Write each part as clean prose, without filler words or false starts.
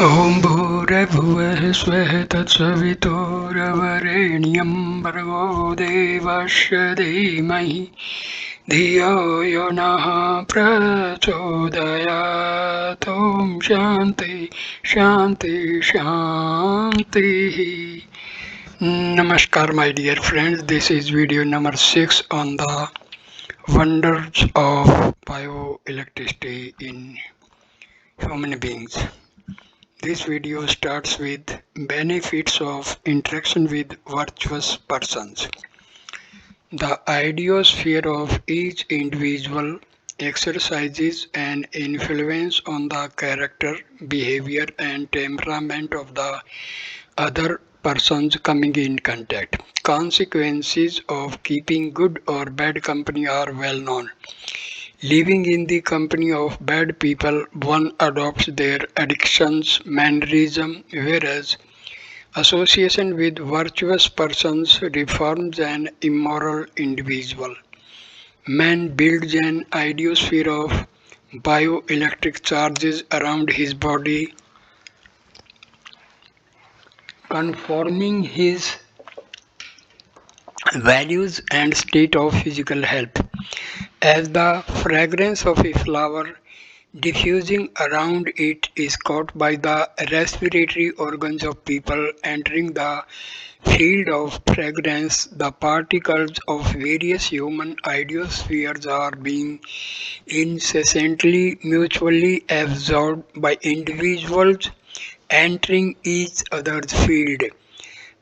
ॐ भूर्भुवः स्वः तत्सवितुर्वरेण्यं भर्गो देवस्य धीमहि धियो यो नः प्रचोदयात् ॐ शान्ति शान्ति शान्तिः. Namaskar my dear friends, this is video number 6 on the wonders of bioelectricity in human beings. This video starts with benefits of interaction with virtuous persons. The idiosphere of each individual exercises an influence on the character, behavior, and temperament of the other persons coming in contact. Consequences of keeping good or bad company are well known. Living in the company of bad people, one adopts their addictions, mannerism, whereas association with virtuous persons reforms an immoral individual. Man builds an idiosphere of bioelectric charges around his body, conforming his values and state of physical health. As the fragrance of a flower diffusing around it is caught by the respiratory organs of people entering the field of fragrance, the particles of various human ionospheres are being incessantly mutually absorbed by individuals entering each other's field.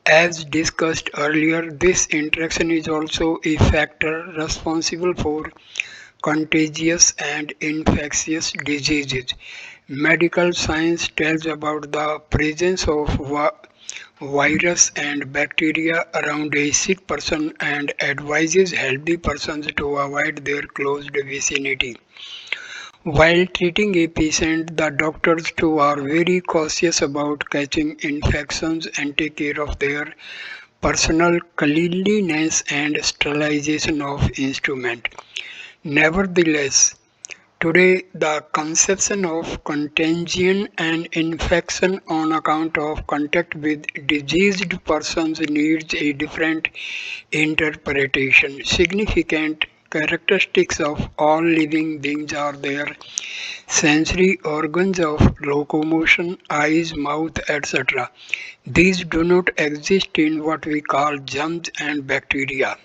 As discussed earlier, this interaction is also a factor responsible for contagious and infectious diseases. Medical science tells about the presence of virus and bacteria around a sick person and advises healthy persons to avoid their close vicinity. While treating a patient, the doctors too are very cautious about catching infections and take care of their personal cleanliness and sterilization of instruments. Nevertheless, today the conception of contagion and infection on account of contact with diseased persons needs a different interpretation. Significant characteristics of all living beings are their sensory organs of locomotion, eyes, mouth, etc. These do not exist in what we call germs and bacteria.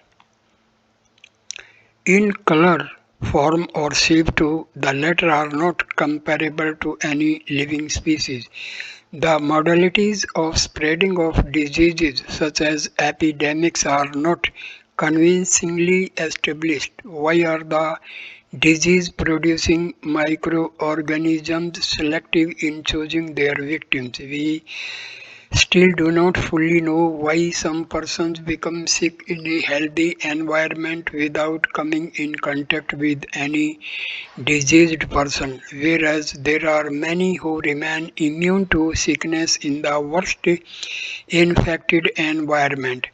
In color, form or shape too, the latter are not comparable to any living species. The modalities of spreading of diseases such as epidemics are not convincingly established. Why are the disease-producing microorganisms selective in choosing their victims? We still do not fully know why some persons become sick in a healthy environment without coming in contact with any diseased person, whereas there are many who remain immune to sickness in the worst infected environment.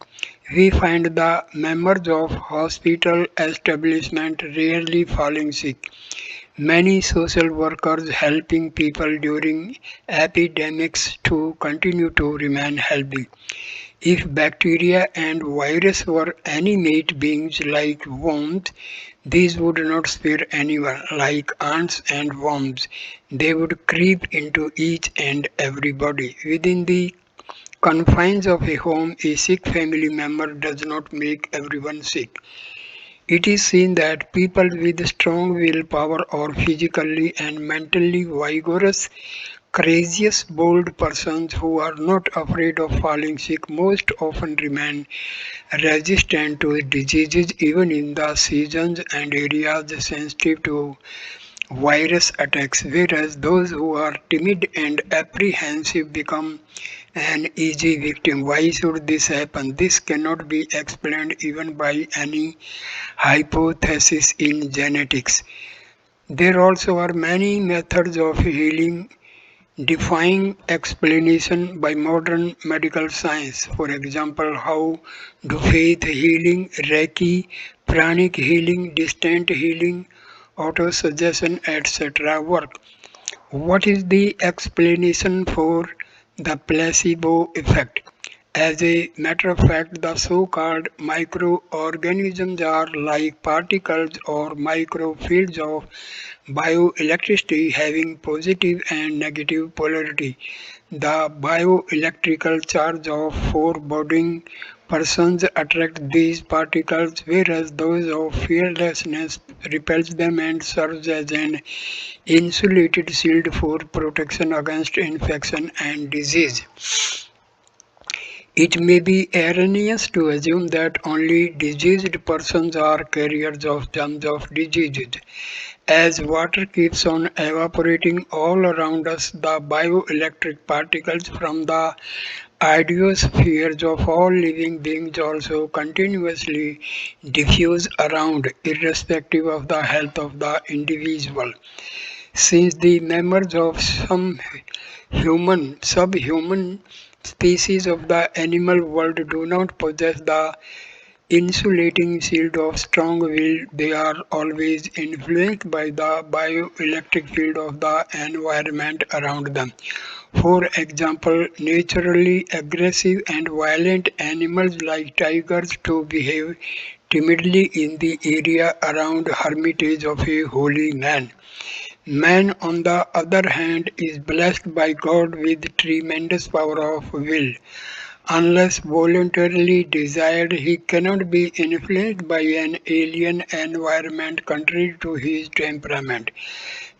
We find the members of hospital establishment rarely falling sick. Many social workers helping people during epidemics to continue to remain healthy. If bacteria and virus were animate beings like worms, these would not spare anyone like ants and worms. They would creep into each and everybody. Within the confines of a home, a sick family member does not make everyone sick. It is seen that people with strong willpower or physically and mentally vigorous, courageous, bold persons who are not afraid of falling sick most often remain resistant to diseases even in the seasons and areas sensitive to virus attacks, whereas those who are timid and apprehensive become an easy victim. Why should this happen? This cannot be explained even by any hypothesis in genetics. There also are many methods of healing defying explanation by modern medical science. For example, how do faith healing, Reiki, pranic healing, distant healing, autosuggestion, etc. work. What is the explanation for the placebo effect? As a matter of fact, the so-called microorganisms are like particles or microfields of bioelectricity having positive and negative polarity. The bioelectrical charge of foreboding persons attract these particles, whereas those of fearlessness repels them and serves as an insulated shield for protection against infection and disease. It may be erroneous to assume that only diseased persons are carriers of germs of diseases. As water keeps on evaporating all around us, the bioelectric particles from the ionospheres of all living beings also continuously diffuse around, irrespective of the health of the individual. Since the members of some subhuman species of the animal world do not possess the insulating shield of strong will, they are always influenced by the bioelectric field of the environment around them. For example, naturally aggressive and violent animals like tigers to behave timidly in the area around hermitage of a holy man. Man, on the other hand, is blessed by God with tremendous power of will. Unless voluntarily desired, he cannot be influenced by an alien environment contrary to his temperament.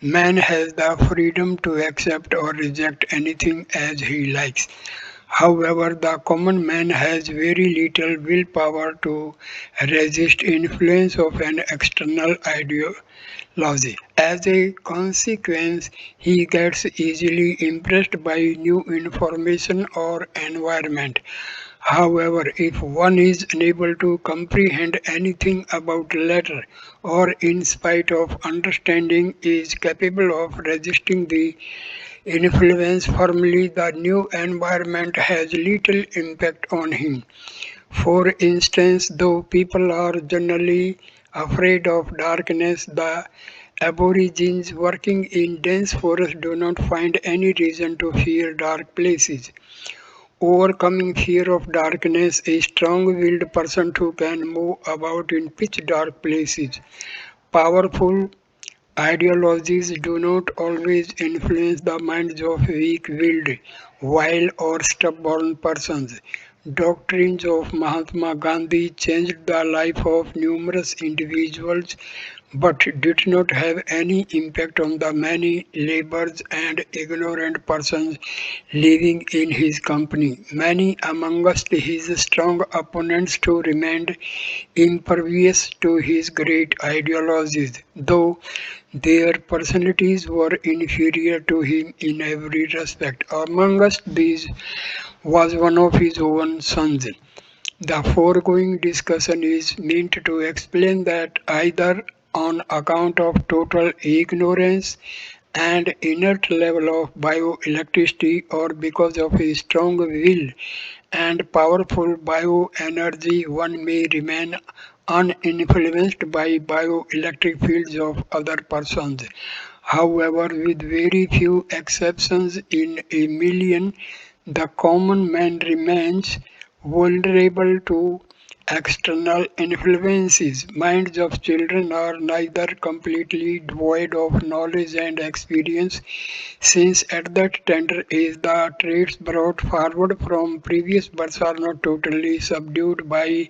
Man has the freedom to accept or reject anything as he likes. However, the common man has very little willpower to resist influence of an external ideology. As a consequence, he gets easily impressed by new information or environment. However, if one is unable to comprehend anything about the latter, or in spite of understanding is capable of resisting the influence firmly, the new environment has little impact on him. For instance, though people are generally afraid of darkness, the Aborigines working in dense forests do not find any reason to fear dark places. Overcoming fear of darkness, a strong-willed person who can move about in pitch-dark places. Powerful ideologies do not always influence the minds of weak-willed, wild or stubborn persons. Doctrines of Mahatma Gandhi changed the life of numerous individuals but did not have any impact on the many labored and ignorant persons living in his company. Many amongst his strong opponents too remained impervious to his great ideologies, though their personalities were inferior to him in every respect. Amongst these was one of his own sons. The foregoing discussion is meant to explain that either on account of total ignorance and inert level of bioelectricity or because of a strong will and powerful bioenergy, one may remain uninfluenced by bioelectric fields of other persons. However, with very few exceptions in a million, the common man remains vulnerable to external influences. Minds of children are neither completely devoid of knowledge and experience, since at that tender age the traits brought forward from previous births are not totally subdued by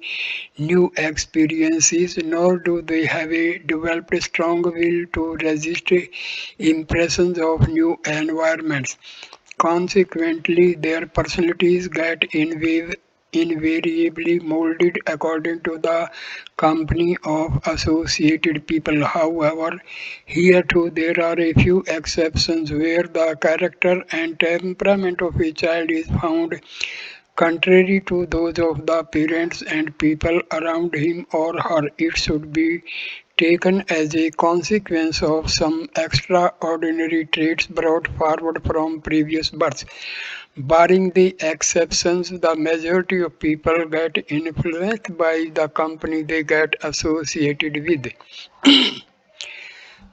new experiences, nor do they have a developed strong will to resist impressions of new environments. Consequently, their personalities get invariably molded according to the company of associated people. However, here too there are a few exceptions where the character and temperament of a child is found contrary to those of the parents and people around him or her. It should be taken as a consequence of some extraordinary traits brought forward from previous births. Barring the exceptions, the majority of people get influenced by the company they get associated with.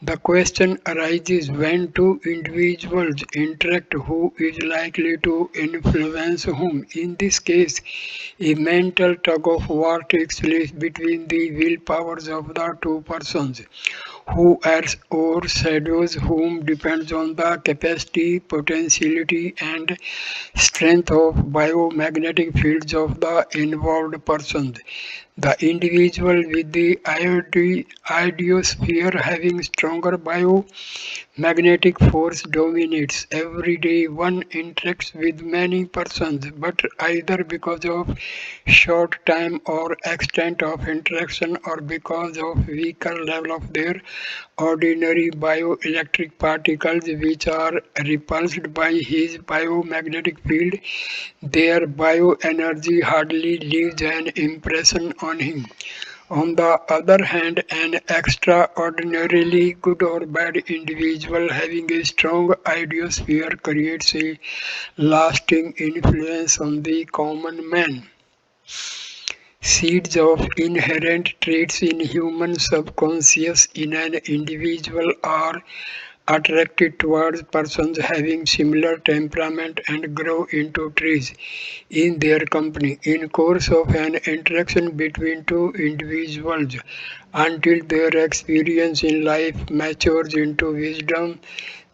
The question arises when two individuals interact, who is likely to influence whom. In this case, a mental tug of war takes place between the willpowers of the two persons. Who overshadows whom depends on the capacity, potentiality, and strength of biomagnetic fields of the involved persons. The individual with the iodosphere having stronger biomagnetic force dominates. Every day one interacts with many persons, but either because of short time or extent of interaction or because of weaker level of their ordinary bioelectric particles which are repulsed by his biomagnetic field, their bioenergy hardly leaves an impression on him. On the other hand, an extraordinarily good or bad individual having a strong iodosphere creates a lasting influence on the common man. Seeds of inherent traits in human subconscious in an individual are attracted towards persons having similar temperament and grow into trees in their company in course of an interaction between two individuals until their experience in life matures into wisdom.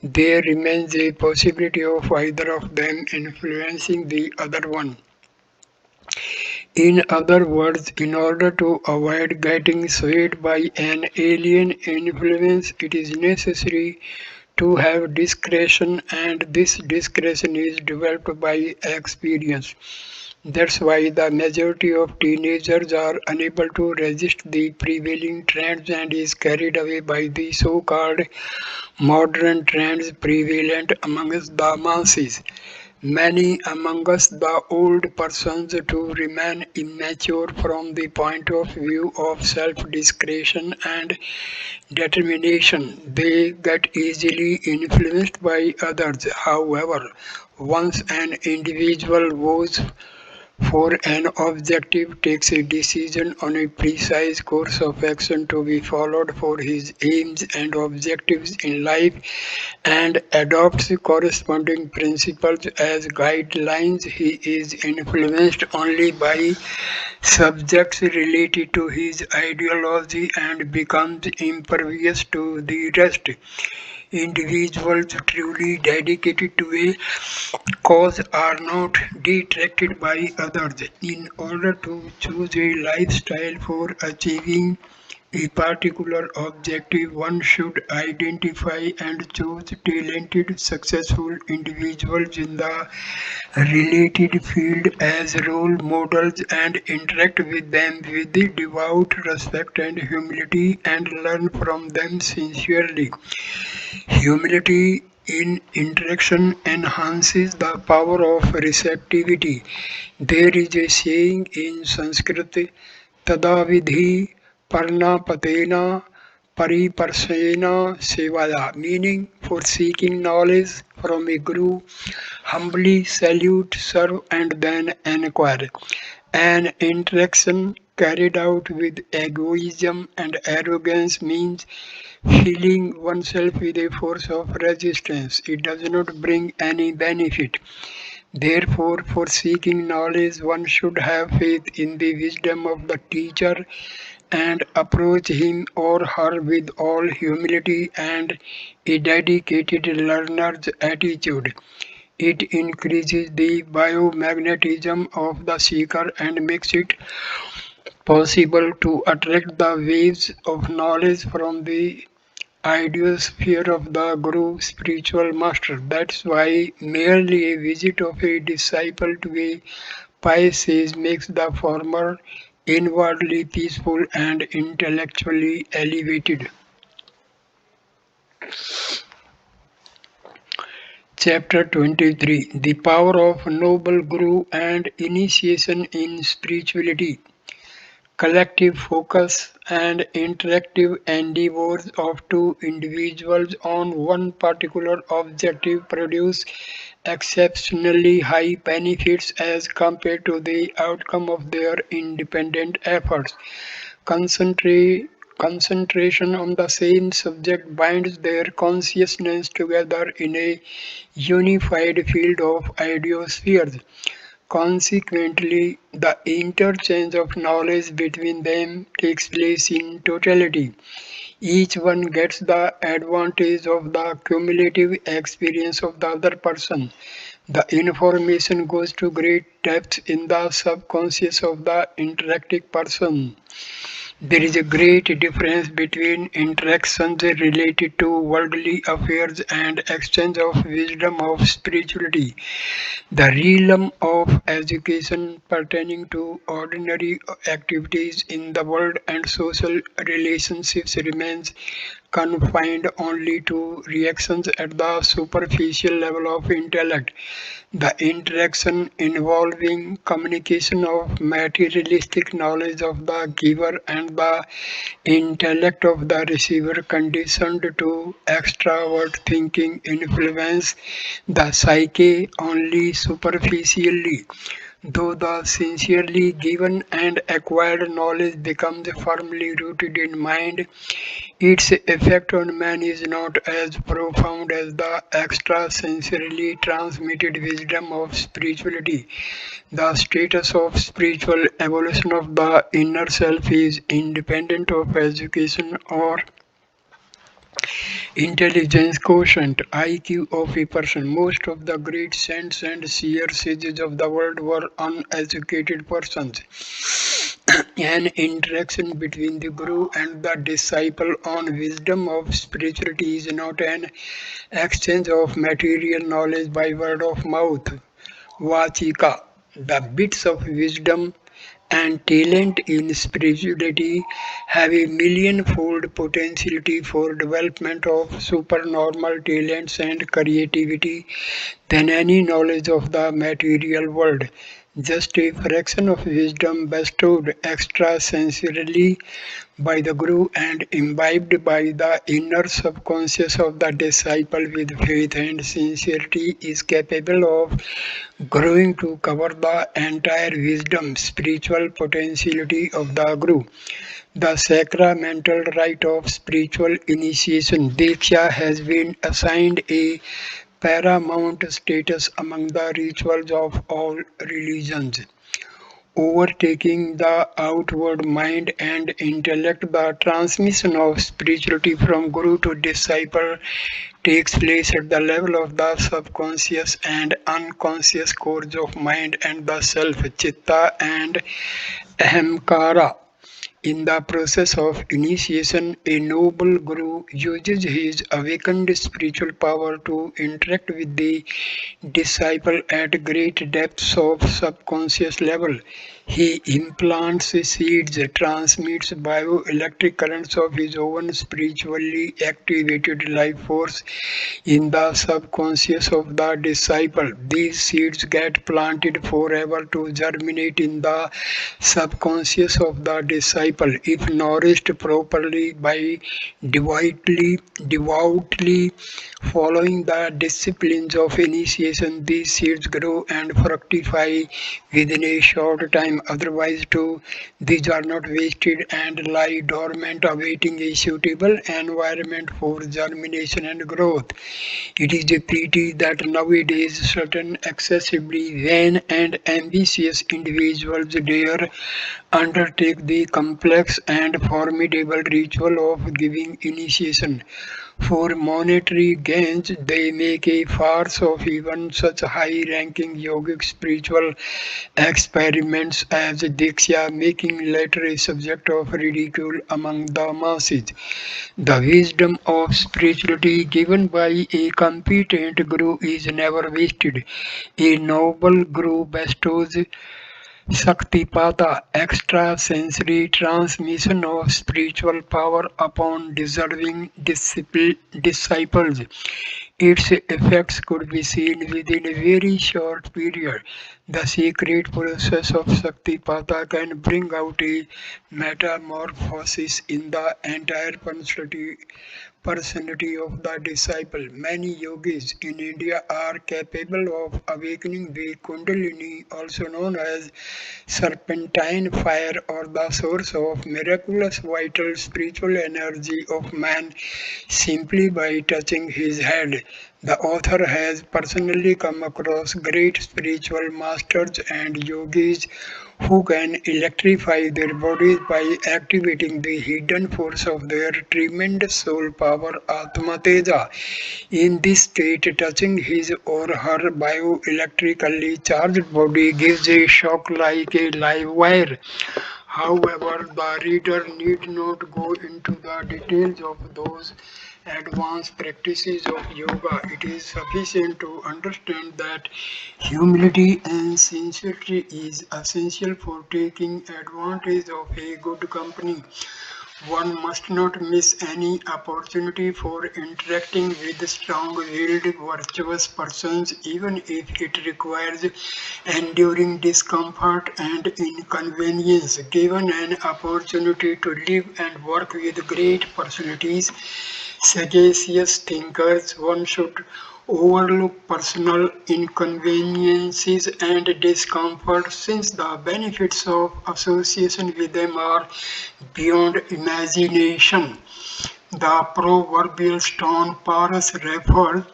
There remains a possibility of either of them influencing the other one. In other words, in order to avoid getting swayed by an alien influence, it is necessary to have discretion, and this discretion is developed by experience. That's why the majority of teenagers are unable to resist the prevailing trends and is carried away by the so-called modern trends prevalent amongst the masses. Many among us, the old persons, to remain immature from the point of view of self-discretion and determination. They get easily influenced by others. However, once an individual vows for an objective, takes a decision on a precise course of action to be followed for his aims and objectives in life, and adopts corresponding principles as guidelines, he is influenced only by subjects related to his ideology and becomes impervious to the rest. Individuals truly dedicated to a cause are not detracted by others. In order to choose a lifestyle for achieving a particular objective, one should identify and choose talented, successful individuals in the related field as role models and interact with them with devout respect and humility and learn from them sincerely. Humility in interaction enhances the power of receptivity. There is a saying in Sanskrit, Tadavidhi Parnapatena Pariparsena Sevaya, meaning for seeking knowledge from a guru, humbly salute, serve, and then inquire. An interaction carried out with egoism and arrogance means filling oneself with a force of resistance. It does not bring any benefit. Therefore, for seeking knowledge, one should have faith in the wisdom of the teacher and approach him or her with all humility and a dedicated learner's attitude. It increases the biomagnetism of the seeker and makes it possible to attract the waves of knowledge from the idiosphere of the Guru spiritual master. That's why merely a visit of a disciple to a pious sage makes the former inwardly peaceful and intellectually elevated. Chapter 23, The Power of Noble Guru and Initiation in Spirituality. Collective focus and interactive endeavors of two individuals on one particular objective produce exceptionally high benefits as compared to the outcome of their independent efforts. Concentrate concentration on the same subject binds their consciousness together in a unified field of idiospheres. Consequently, the interchange of knowledge between them takes place in totality. Each one gets the advantage of the cumulative experience of the other person. The information goes to great depth in the subconscious of the interacting person. There is a great difference between interactions related to worldly affairs and exchange of wisdom of spirituality. The realm of education pertaining to ordinary activities in the world and social relationships remains confined only to reactions at the superficial level of intellect. The interaction involving communication of materialistic knowledge of the giver and the intellect of the receiver conditioned to extravert thinking influence the psyche only superficially. Though the sincerely given and acquired knowledge becomes firmly rooted in mind, its effect on man is not as profound as the extrasensorily transmitted wisdom of spirituality. The status of spiritual evolution of the inner self is independent of education or intelligence quotient (IQ) of a person. Most of the great saints and seer sages of the world were uneducated persons. An interaction between the guru and the disciple on wisdom of spirituality is not an exchange of material knowledge by word of mouth. Vachika, the bits of wisdom and talent in spirituality have a million-fold potentiality for development of supernormal talents and creativity than any knowledge of the material world. Just a fraction of wisdom bestowed extrasensorily by the Guru and imbibed by the inner subconscious of the disciple with faith and sincerity is capable of growing to cover the entire wisdom spiritual potentiality of the Guru. The sacramental rite of spiritual initiation, Diksha, has been assigned a paramount status among the rituals of all religions. Overtaking the outward mind and intellect, the transmission of spirituality from guru to disciple takes place at the level of the subconscious and unconscious cores of mind and the self, chitta and ahamkara. In the process of initiation, a noble guru uses his awakened spiritual power to interact with the disciple at great depths of subconscious level. He implants seeds, transmits bioelectric currents of his own spiritually activated life force in the subconscious of the disciple. These seeds get planted forever to germinate in the subconscious of the disciple. If nourished properly by devoutly following the disciplines of initiation, these seeds grow and fructify within a short time. Otherwise, too, these are not wasted and lie dormant, awaiting a suitable environment for germination and growth. It is a pity that nowadays certain excessively vain and ambitious individuals dare undertake the complex and formidable ritual of giving initiation. For monetary gains, they make a farce of even such high-ranking yogic spiritual experiments as Diksha, making later a subject of ridicule among the masses. The wisdom of spirituality given by a competent guru is never wasted. A noble guru bestows Shaktipata, extrasensory transmission of spiritual power upon deserving disciples. Its effects could be seen within a very short period. The secret process of Shaktipata can bring out a metamorphosis in the entire personality of the disciple. Many yogis in India are capable of awakening the Kundalini, also known as serpentine fire or the source of miraculous vital spiritual energy of man simply by touching his head. The author has personally come across great spiritual masters and yogis who can electrify their bodies by activating the hidden force of their tremendous soul power Atma Teja. In this state, touching his or her bioelectrically charged body gives a shock like a live wire. However, the reader need not go into the details of those advanced practices of yoga. It is sufficient to understand that humility and sincerity is essential for taking advantage of a good company. One must not miss any opportunity for interacting with strong-willed, virtuous persons, even if it requires enduring discomfort and inconvenience. Given an opportunity to live and work with great personalities, sagacious thinkers, one should overlook personal inconveniences and discomfort since the benefits of association with them are beyond imagination. The proverbial stone Paras referred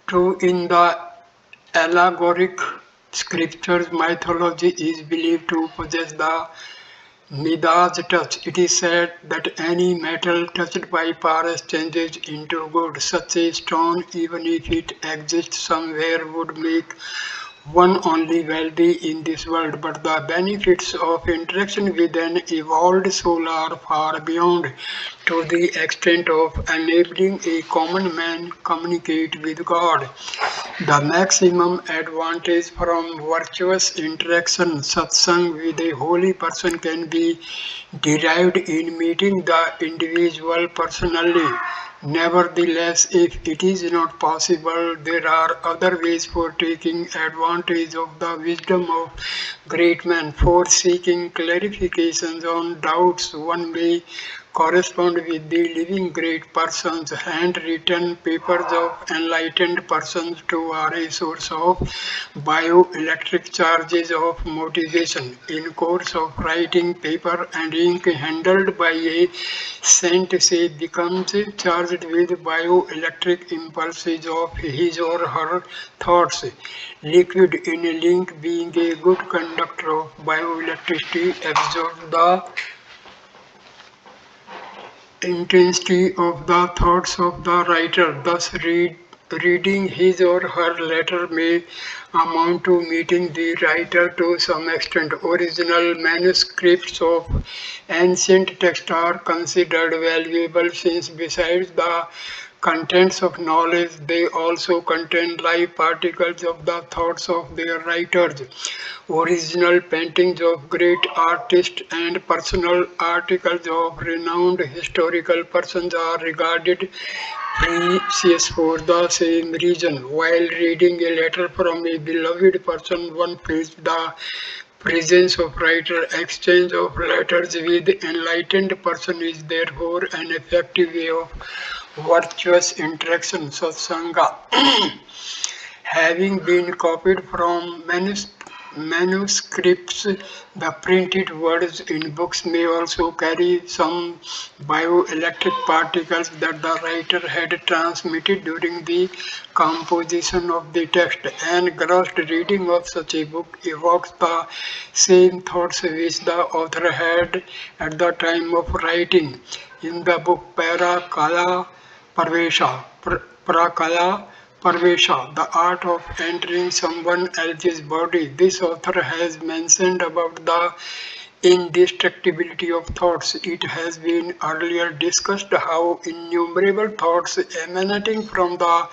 to in the allegoric scriptures mythology is believed to possess the Midas touch. It is said that any metal touched by Paras changes into gold. Such a stone, even if it exists somewhere, would make one only wealthy in this world, but the benefits of interaction with an evolved soul are far beyond, to the extent of enabling a common man communicate with God. The maximum advantage from virtuous interaction, satsang with a holy person can be derived in meeting the individual personally. Nevertheless, if it is not possible, there are other ways for taking advantage of the wisdom of great men. For seeking clarifications on doubts, one may correspond with the living great persons. Handwritten papers of enlightened persons too are a source of bioelectric charges of motivation. In course of writing, paper and ink handled by a saint say becomes charged with bioelectric impulses of his or her thoughts. Liquid in a link being a good conductor of bioelectricity absorbs the intensity of the thoughts of the writer. Thus, reading his or her letter may amount to meeting the writer to some extent. Original manuscripts of ancient texts are considered valuable since, besides the contents of knowledge, they also contain live particles of the thoughts of their writers. Original paintings of great artists and personal articles of renowned historical persons are regarded precious for the same reason. While reading a letter from a beloved person, one feels the presence of writer. Exchange of letters with enlightened person is therefore an effective way of virtuous interaction. Satsanga having been copied from manuscripts, the printed words in books may also carry some bioelectric particles that the writer had transmitted during the composition of the text. An engrossed reading of such a book evokes the same thoughts which the author had at the time of writing. In the book Parakala Parvesha, Prakala Parvesha, the art of entering someone else's body. This author has mentioned about the indestructibility of thoughts. It has been earlier discussed how innumerable thoughts emanating from the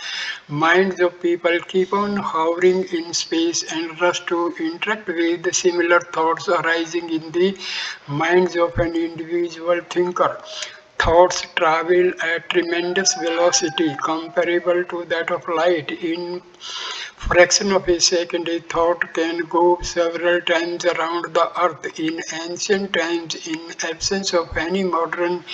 minds of people keep on hovering in space and rush to interact with similar thoughts arising in the minds of an individual thinker. Thoughts travel at tremendous velocity comparable to that of light. In fraction of a second, a thought can go several times around the earth. In ancient times, in absence of any modern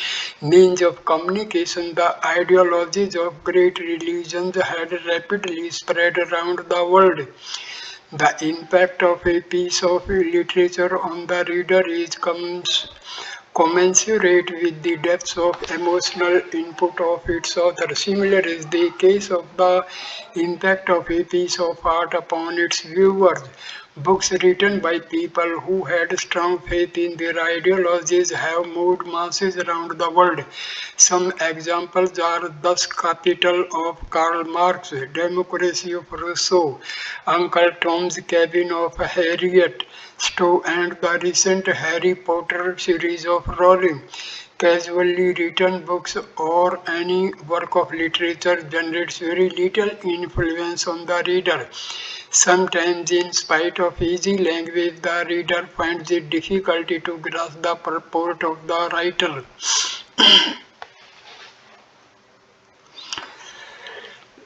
means of communication, the ideologies of great religions had rapidly spread around the world. The impact of a piece of literature on the reader is commensurate with the depth of emotional input of its author. Similar is the case of the impact of a piece of art upon its viewers. Books written by people who had strong faith in their ideologies have moved masses around the world. Some examples are Thus Capital of Karl Marx, Democracy of Rousseau, Uncle Tom's Cabin of Harriet Stowe, and the recent Harry Potter series of Rowling. Casually written books or any work of literature generates very little influence on the reader. Sometimes, in spite of easy language, the reader finds it difficulty to grasp the purport of the writer.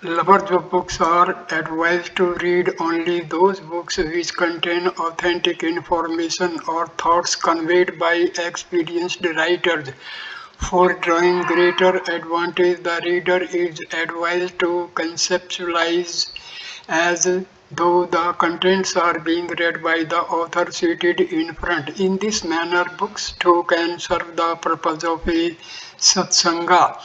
Lovers of books are advised to read only those books which contain authentic information or thoughts conveyed by experienced writers. For drawing greater advantage, the reader is advised to conceptualize as though the contents are being read by the author seated in front. In this manner, books too can serve the purpose of a satsanga,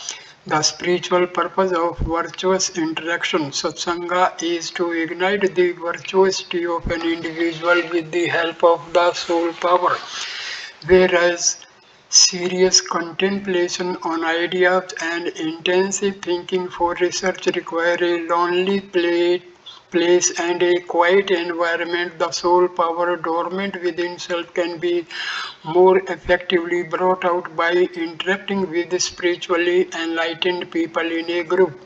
the spiritual purpose of virtuous interaction. Satsanga is to ignite the virtuosity of an individual with the help of the soul power, whereas serious contemplation on ideas and intensive thinking for research require a lonely place and a quiet environment. The soul power dormant within self can be more effectively brought out by interacting with spiritually enlightened people in a group.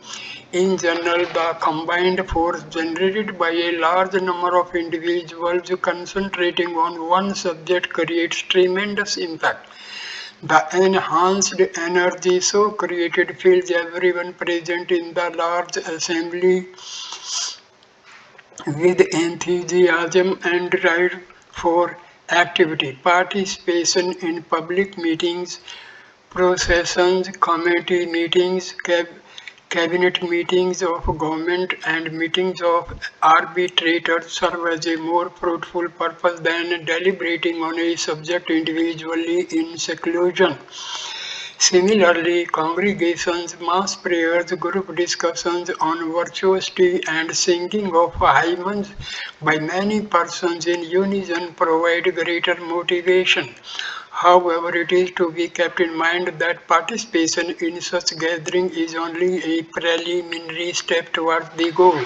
In general, the combined force generated by a large number of individuals concentrating on one subject creates tremendous impact. The enhanced energy so created fills everyone present in the large assembly with enthusiasm and drive for activity. Participation in public meetings, processions, committee meetings, cabinet meetings of government, and meetings of arbitrators serve as a more fruitful purpose than deliberating on a subject individually in seclusion. Similarly, congregations, mass prayers, group discussions on virtuosity, and singing of hymns by many persons in unison provide greater motivation. However, it is to be kept in mind that participation in such gathering is only a preliminary step towards the goal.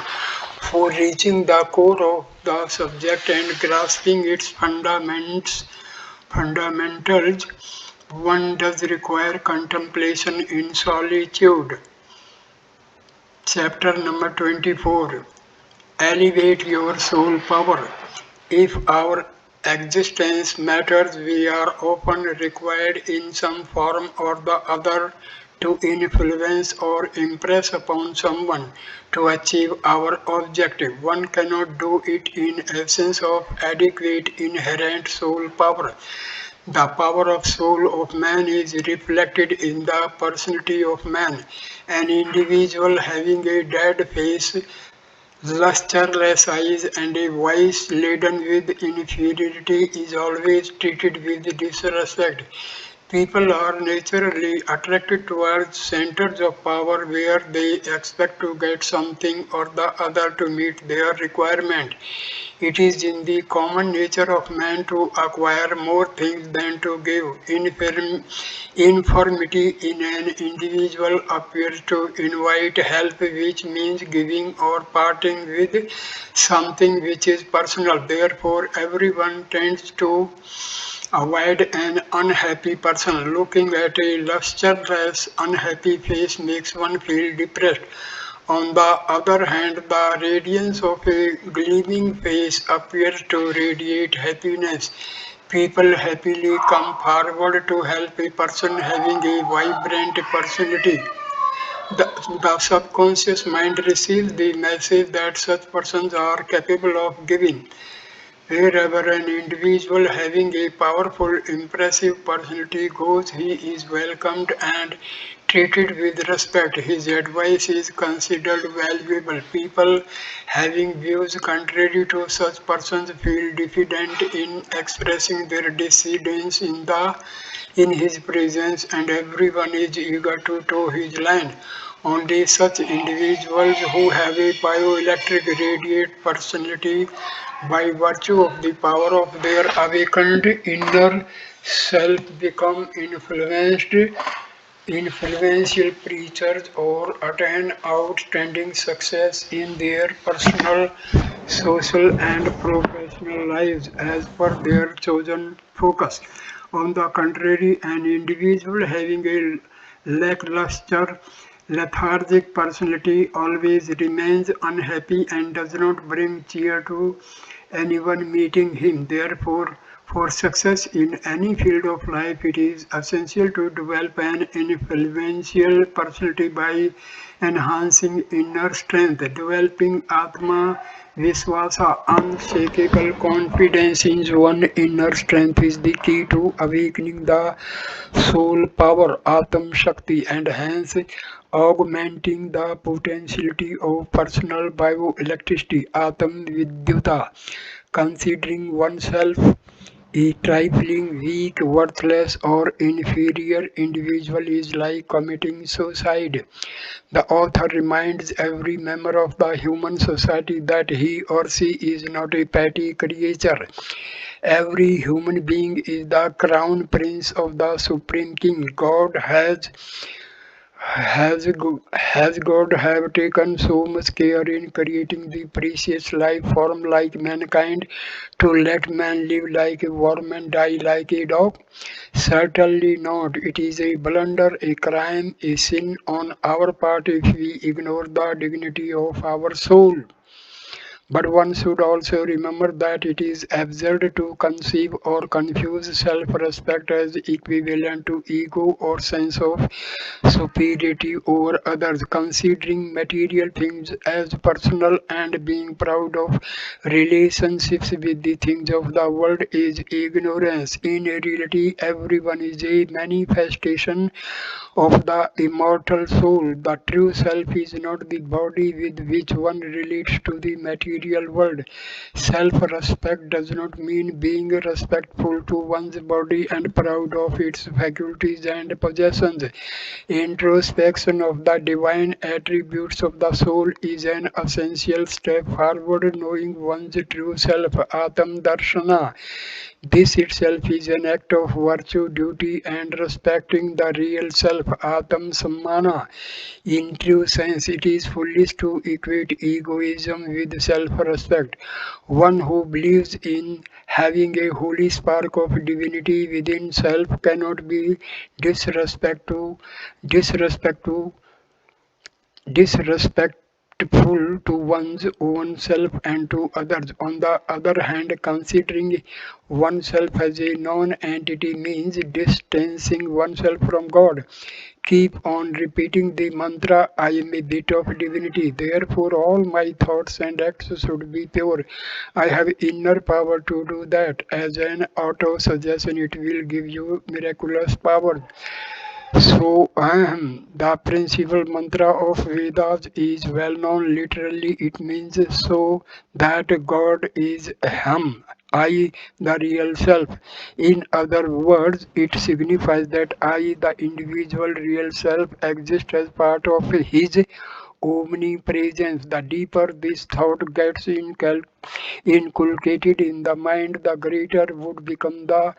For reaching the core of the subject and grasping its fundamentals, one does require contemplation in solitude. Chapter number 24. Elevate your soul power. If our existence matters, we are often required in some form or the other to influence or impress upon someone to achieve our objective. One cannot do it in absence of adequate inherent soul power. The power of soul of man is reflected in the personality of man. An individual having a dead face, lusterless eyes, and a voice laden with inferiority is always treated with disrespect. People are naturally attracted towards centers of power where they expect to get something or the other to meet their requirement. It is in the common nature of man to acquire more things than to give. Informity in an individual appears to invite help, which means giving or parting with something which is personal. Therefore, everyone tends to avoid an unhappy person. Looking at a lustreless, unhappy face makes one feel depressed. On the other hand, the radiance of a gleaming face appears to radiate happiness. People happily come forward to help a person having a vibrant personality. The subconscious mind receives the message that such persons are capable of giving. Wherever an individual having a powerful, impressive personality goes, he is welcomed and treated with respect. His advice is considered valuable. People having views contrary to such persons feel diffident in expressing their dissidence in his presence, and everyone is eager to toe his line. Only such individuals who have a bioelectric radiate personality by virtue of the power of their awakened inner self become influential preachers or attain outstanding success in their personal, social, and professional lives as per their chosen focus. On the contrary, an individual having a lackluster, lethargic personality always remains unhappy and does not bring cheer to anyone meeting him. Therefore, for success in any field of life, it is essential to develop an influential personality by enhancing inner strength, developing Atma Viswasa, unshakable confidence in one's inner strength is the key to awakening the soul power, Atam Shakti, and hence augmenting the potentiality of personal bioelectricity, Atam Vidyuta. Considering oneself a trifling, weak, worthless, or inferior individual is like committing suicide. The author reminds every member of the human society that he or she is not a petty creature. Every human being is the crown prince of the supreme king. Has God have taken so much care in creating the precious life form like mankind to let man live like a worm and die like a dog? Certainly not. It is a blunder, a crime, a sin on our part if we ignore the dignity of our soul. But one should also remember that it is absurd to conceive or confuse self-respect as equivalent to ego or sense of superiority over others. Considering material things as personal and being proud of relationships with the things of the world is ignorance. In reality, everyone is a manifestation of the immortal soul. The true self is not the body with which one relates to the material world. Self respect does not mean being respectful to one's body and proud of its faculties and possessions. Introspection of the divine attributes of the soul is an essential step forward knowing one's true self, Atam Darshana. This itself is an act of virtue, duty, and respecting the real self, Atam Sammana. In true sense, it is foolish to equate egoism with self respect. One who believes in having a holy spark of divinity within self cannot be disrespectful disrespectful disrespectful to one's own self and to others. On the other hand, considering oneself as a non entity means distancing oneself from God. Keep on repeating the mantra, I am a bit of divinity. Therefore, all my thoughts and acts should be pure. I have inner power to do that. As an auto suggestion, it will give you miraculous power. So, the principal mantra of Vedas is well known. Literally, it means so that God is I, the real self. In other words, it signifies that I, the individual real self, exist as part of His omnipresence. The deeper this thought gets inculcated in the mind, the greater would become the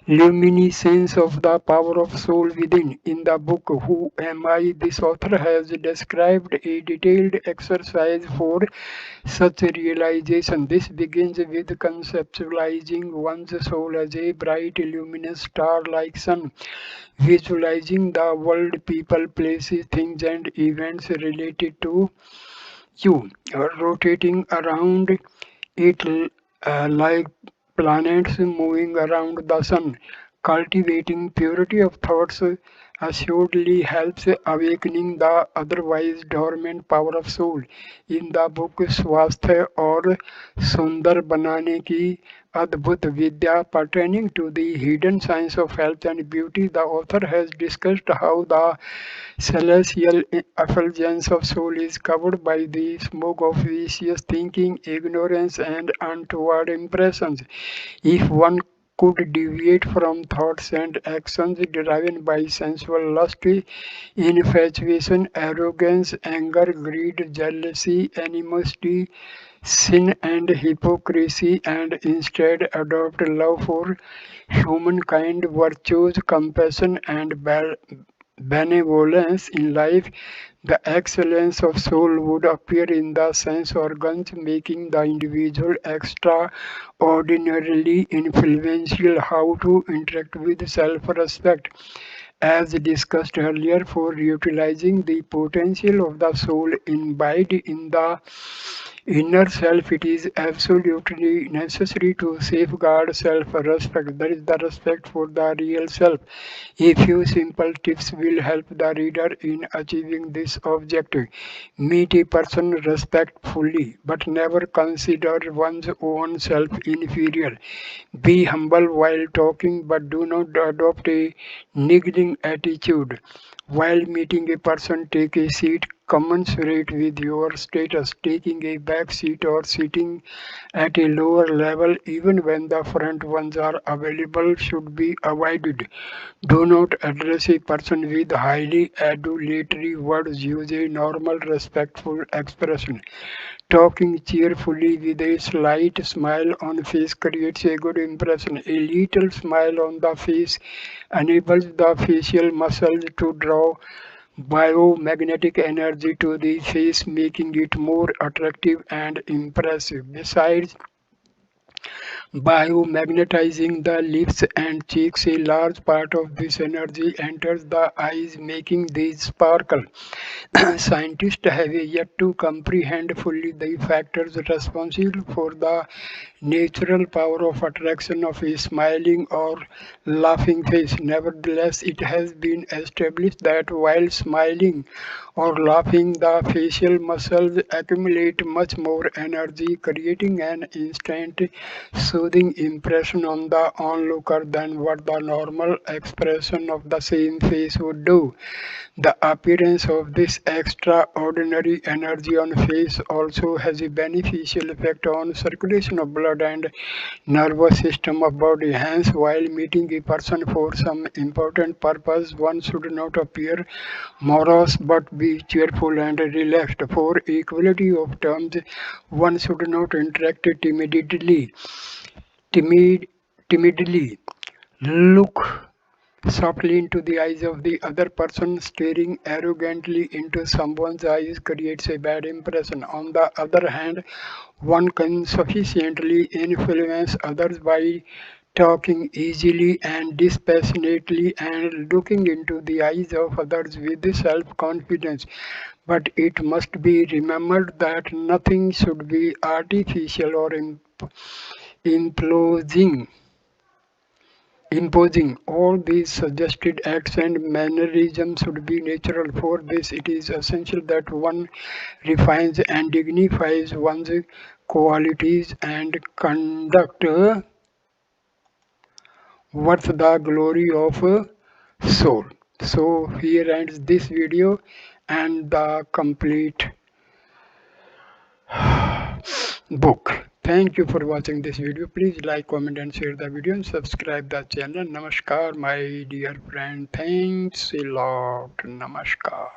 luminescence of the power of soul within. In the book Who Am I? This author has described a detailed exercise for such realization. This begins with conceptualizing one's soul as a bright, luminous star like sun, visualizing the world, people, places, things, and events related to you, rotating around it like planets moving around the sun. Cultivating purity of thoughts assuredly helps awakening the otherwise dormant power of soul. In the book स्वास्थ्य और सुंदर बनाने की अद्भुत विद्या pertaining to the hidden science of health and beauty, the author has discussed how the celestial effulgence of soul is covered by the smoke of vicious thinking, ignorance, and untoward impressions. If one could deviate from thoughts and actions driven by sensual lust, infatuation, arrogance, anger, greed, jealousy, animosity, sin, and hypocrisy, and instead adopt love for humankind, virtues, compassion, and benevolence in life, the excellence of soul would appear in the sense organs, making the individual extraordinarily influential. How to interact with self-respect. As discussed earlier, for utilizing the potential of the soul imbibed in the inner self, it is absolutely necessary to safeguard self-respect. That is the respect for the real self. A few simple tips will help the reader in achieving this objective. Meet a person respectfully, but never consider one's own self inferior. Be humble while talking, but do not adopt a niggling attitude. While meeting a person, take a seat commensurate with your status. Taking a back seat or sitting at a lower level, even when the front ones are available, should be avoided. Do not address a person with highly adulatory words. Use a normal, respectful expression. Talking cheerfully with a slight smile on face creates a good impression. A little smile on the face enables the facial muscles to draw biomagnetic energy to the face, making it more attractive and impressive. Besides, biomagnetizing the lips and cheeks, a large part of this energy enters the eyes, making these sparkle. Scientists have yet to comprehend fully the factors responsible for the natural power of attraction of a smiling or laughing face. Nevertheless, it has been established that while smiling or laughing, the facial muscles accumulate much more energy, creating an instant soothing impression on the onlooker than what the normal expression of the same face would do. The appearance of this extraordinary energy on face also has a beneficial effect on circulation of blood and nervous system of body. Hence, while meeting a person for some important purpose, one should not appear morose but be cheerful and relaxed. For equality of terms, one should not interact timid, timidly. Look softly into the eyes of the other person. Staring arrogantly into someone's eyes creates a bad impression. On the other hand, one can sufficiently influence others by talking easily and dispassionately and looking into the eyes of others with self-confidence. But it must be remembered that nothing should be artificial or imposing. Imposing all these suggested acts and mannerisms should be natural. For this, it is essential that one refines and dignifies one's qualities and conduct worth the glory of soul. So here ends this video and the complete book. Thank you for watching this video. Please like, comment and share the video and subscribe the channel. Namaskar my dear friend. Thanks a lot. Namaskar.